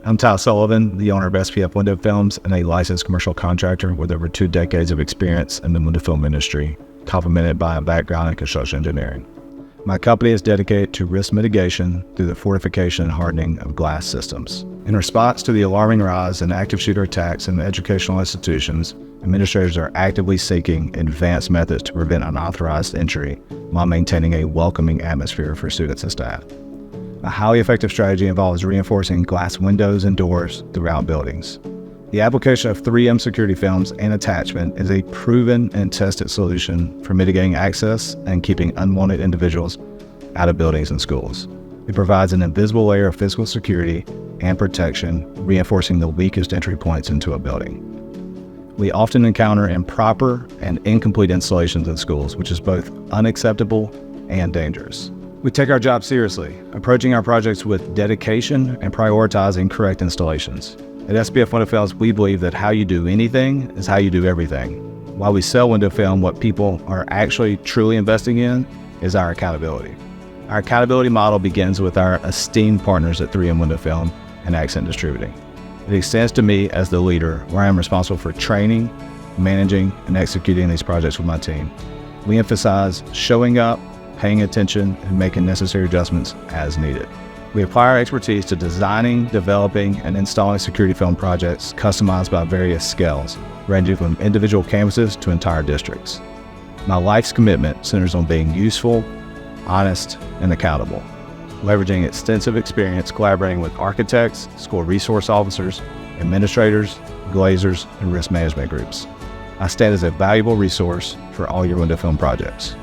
I'm Ty Sullivan, the owner of SPF Window Films and a licensed commercial contractor with over 2 decades of experience in the window film industry, complemented by a background in construction engineering. My company is dedicated to risk mitigation through the fortification and hardening of glass systems. In response to the alarming rise in active shooter attacks in educational institutions, administrators are actively seeking advanced methods to prevent unauthorized entry while maintaining a welcoming atmosphere for students and staff. A highly effective strategy involves reinforcing glass windows and doors throughout buildings. The application of 3M security films and attachment is a proven and tested solution for mitigating access and keeping unwanted individuals out of buildings and schools. It provides an invisible layer of physical security and protection, reinforcing the weakest entry points into a building. We often encounter improper and incomplete installations in schools, which is both unacceptable and dangerous. We take our job seriously, approaching our projects with dedication and prioritizing correct installations. At SPF Window Films, we believe that how you do anything is how you do everything. While we sell window film, what people are actually truly investing in is our accountability. Our accountability model begins with our esteemed partners at 3M Window Film and Accent Distributing. It extends to me as the leader, where I am responsible for training, managing, and executing these projects with my team. We emphasize showing up, paying attention, and making necessary adjustments as needed. We apply our expertise to designing, developing, and installing security film projects customized by various scales, ranging from individual campuses to entire districts. My life's commitment centers on being useful, honest, and accountable, leveraging extensive experience collaborating with architects, school resource officers, administrators, glazers, and risk management groups. I stand as a valuable resource for all your window film projects.